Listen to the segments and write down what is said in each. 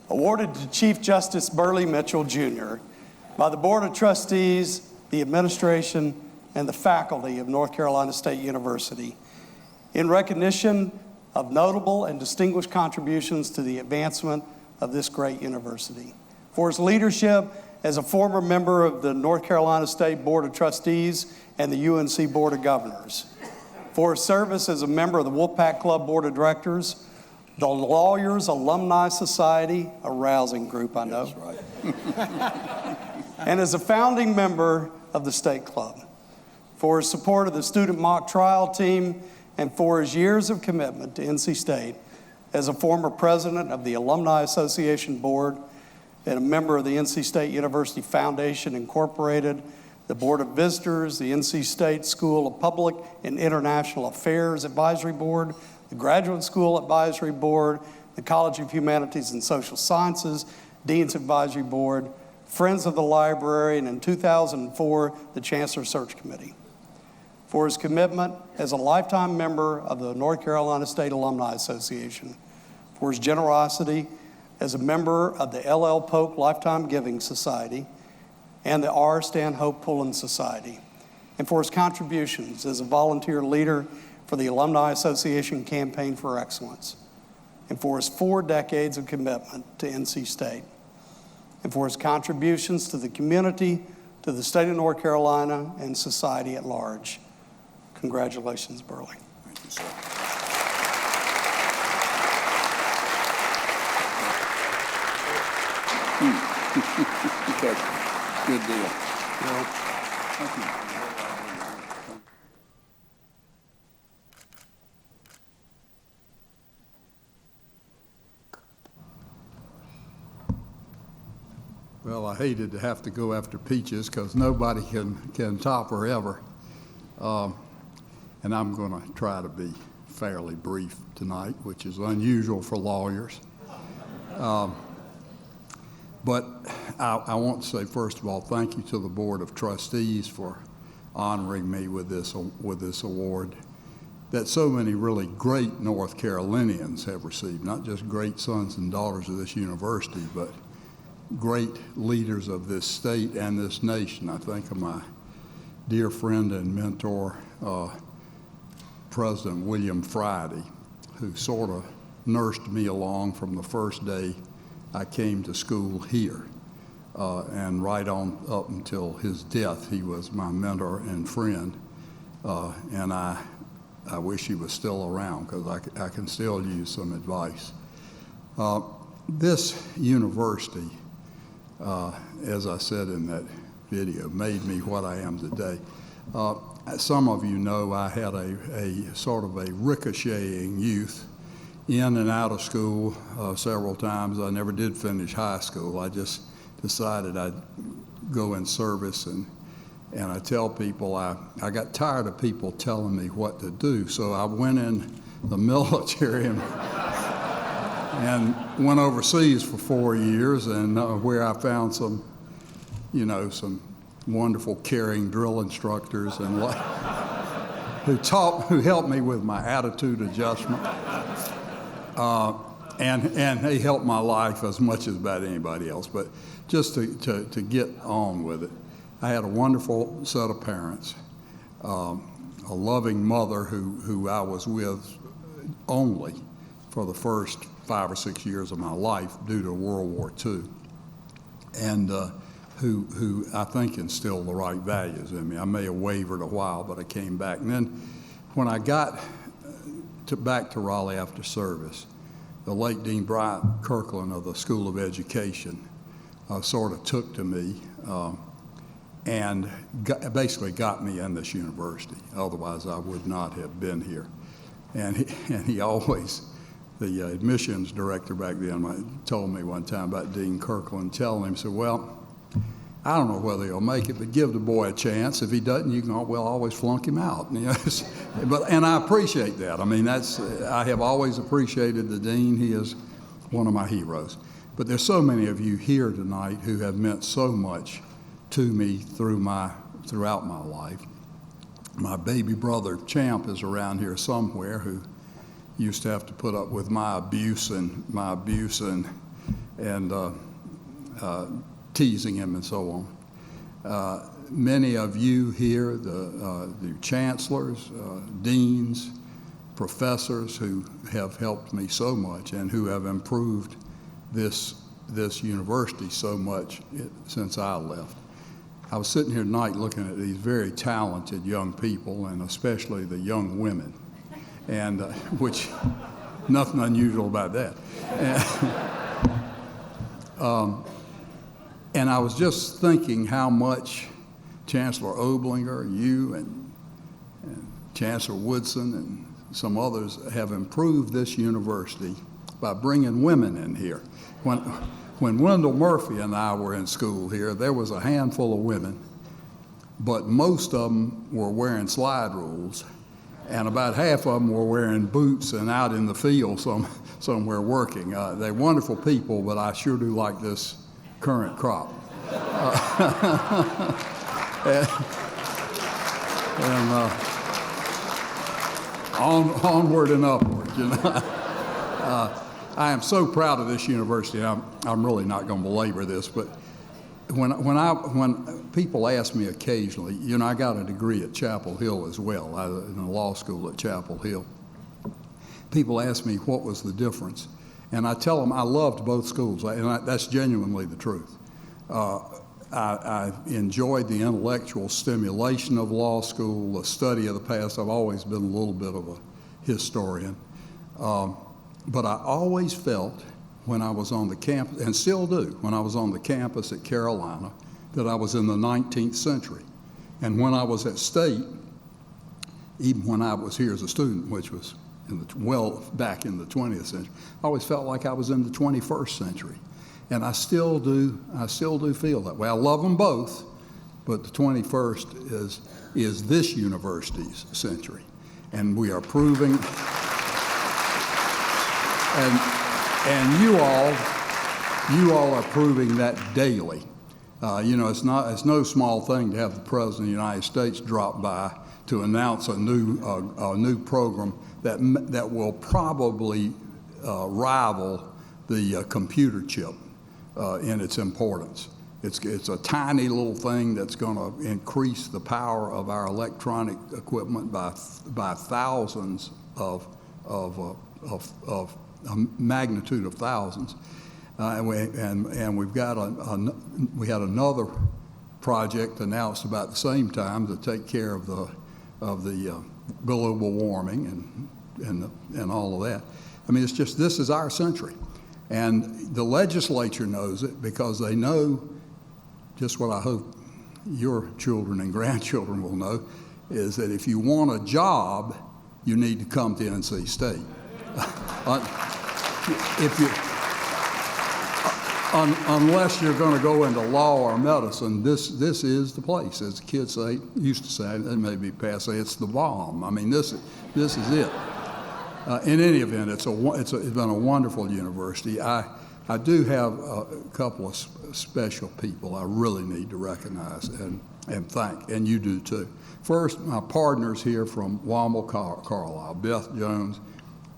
awarded to Chief Justice Burley Mitchell, Jr. by the Board of Trustees, the administration, and the faculty of North Carolina State University in recognition of notable and distinguished contributions to the advancement of this great university. For his leadership as a former member of the North Carolina State Board of Trustees and the UNC Board of Governors. For his service as a member of the Wolfpack Club Board of Directors, the Lawyers Alumni Society, a rousing group, I know. That's right. And as a founding member of the State Club. For his support of the student mock trial team, and for his years of commitment to NC State as a former president of the Alumni Association Board and a member of the NC State University Foundation Incorporated, the Board of Visitors, the NC State School of Public and International Affairs Advisory Board, the Graduate School Advisory Board, the College of Humanities and Social Sciences Dean's Advisory Board, Friends of the Library, and in 2004, the Chancellor Search Committee. For his commitment as a lifetime member of the North Carolina State Alumni Association, for his generosity as a member of the L.L. Polk Lifetime Giving Society and the R. Stanhope Pullen Society, and for his contributions as a volunteer leader for the Alumni Association Campaign for Excellence, and for his 4 decades of commitment to NC State, and for his contributions to the community, to the state of North Carolina, and society at large. Congratulations, Burley. Thank you, sir. Good deal. Thank you. Well, I hated to have to go after Peaches because nobody can top her ever. And I'm going to try to be fairly brief tonight, which is unusual for lawyers. But I want to say, first of all, thank you to the Board of Trustees for honoring me with this award that so many really great North Carolinians have received, not just great sons and daughters of this university, but great leaders of this state and this nation. I think of my dear friend and mentor, President William Friday, who sort of nursed me along from the first day I came to school here. And right on up until his death, he was my mentor and friend. And I wish he was still around because I can still use some advice. This university, as I said in that video, made me what I am today. Some of you know I had a sort of a ricocheting youth in and out of school several times. I never did finish high school. I just decided I'd go in service, and I tell people I got tired of people telling me what to do, so I went in the military and went overseas for 4 years, and where I found some wonderful caring drill instructors and who helped me with my attitude adjustment. And they helped my life as much as about anybody else. But just to get on with it, I had a wonderful set of parents, a loving mother who I was with only for the first 5 or 6 years of my life due to World War II, and who I think instilled the right values in me. I may have wavered a while, but I came back. And then when I got back to Raleigh after service, the late Dean Bryant Kirkland of the School of Education sort of took to me and basically got me in this university. Otherwise, I would not have been here. And he always, the admissions director back then told me one time about Dean Kirkland, telling him, said, well, I don't know whether he'll make it, but give the boy a chance. If he doesn't, you can always flunk him out. And I appreciate that. I mean, I have always appreciated the dean. He is one of my heroes. But there's so many of you here tonight who have meant so much to me throughout my life. My baby brother Champ is around here somewhere, who used to have to put up with my abuse and teasing him and so on. Many of you here, the chancellors, deans, professors who have helped me so much and who have improved this university so much since I left. I was sitting here tonight looking at these very talented young people, and especially the young women, and which nothing unusual about that. And I was just thinking how much Chancellor Oblinger, you and Chancellor Woodson and some others have improved this university by bringing women in here. When Wendell Murphy and I were in school here, there was a handful of women, but most of them were wearing slide rules, and about half of them were wearing boots and out in the field somewhere working. They're wonderful people, but I sure do like this current crop. Onward and upward, you know. I am so proud of this university. I'm really not going to belabor this, but when people ask me occasionally, you know, I got a degree at Chapel Hill as well, in a law school at Chapel Hill. People ask me what was the difference, and I tell them I loved both schools, and that's genuinely the truth. I enjoyed the intellectual stimulation of law school, the study of the past. I've always been a little bit of a historian. But I always felt when I was on the campus, and still do, when I was on the campus at Carolina, that I was in the 19th century. And when I was at State, even when I was here as a student, which was back in the 20th century, I always felt like I was in the 21st century. And I still do feel that way. I love them both, but the 21st is this university's century. And we are proving, and you all are proving that daily. You know, it's no small thing to have the President of the United States drop by to announce a new program that will probably rival the computer chip in its importance. It's a tiny little thing that's going to increase the power of our electronic equipment by thousands of a magnitude of thousands, and we had another project announced about the same time to take care of the global warming and all of that. I mean, it's just, this is our century, and the legislature knows it because they know just what I hope your children and grandchildren will know, is that if you want a job, you need to come to NC State. Unless you're going to go into law or medicine, this is the place. As the kids used to say, it may be passé, it's the bomb. I mean, this is it. In any event, it's been a wonderful university. I do have a couple of special people I really need to recognize and thank, and you do too. First, my partners here from Wommel Carlisle, Beth Jones,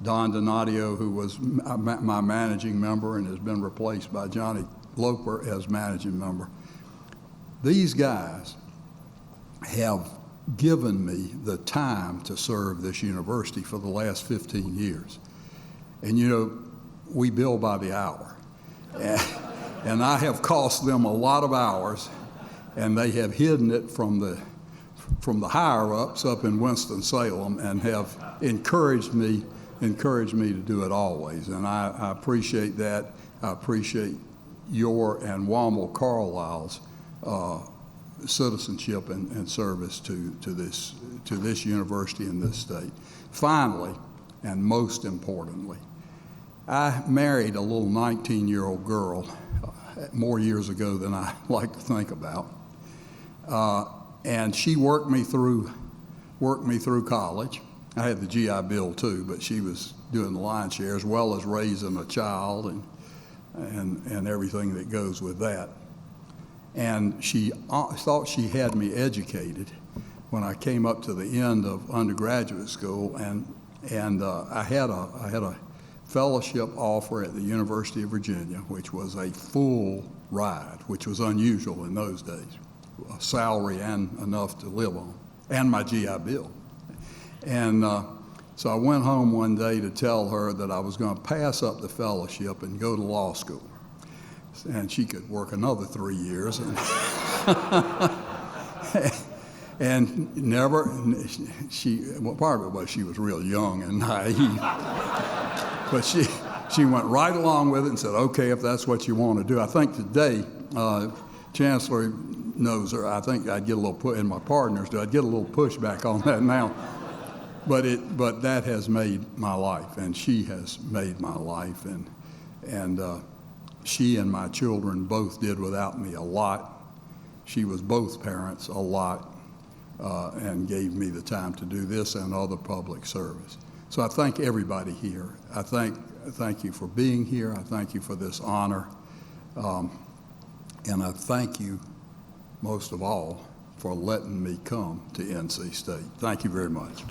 Don Donadio, who was my managing member and has been replaced by Johnny Loper as managing member. These guys have given me the time to serve this university for the last 15 years. And you know, we bill by the hour. And I have cost them a lot of hours, and they have hidden it from the higher-ups up in Winston-Salem and have encouraged me to do it always. And I appreciate that. I appreciate your and Wommel Carlisle's citizenship and service to this university and this state. Finally, and most importantly, I married a little 19-year-old girl more years ago than I like to think about, and she worked me through college. I had the GI Bill too, but she was doing the lion's share, as well as raising a child and everything that goes with that. And she thought she had me educated when I came up to the end of undergraduate school, and I had a fellowship offer at the University of Virginia, which was a full ride, which was unusual in those days, a salary and enough to live on, and my GI Bill. And so I went home one day to tell her that I was going to pass up the fellowship and go to law school. And she could work another 3 years. And never, well, part of it was she was real young and naive. But she went right along with it and said, okay, if that's what you want to do. I think today, Chancellor knows her. I think I'd get a little and my partners do. I'd get a little pushback on that now. But that has made my life, and she has made my life, and she and my children both did without me a lot. She was both parents a lot, and gave me the time to do this and other public service. So I thank everybody here. I thank you for being here. I thank you for this honor, and I thank you most of all for letting me come to NC State. Thank you very much.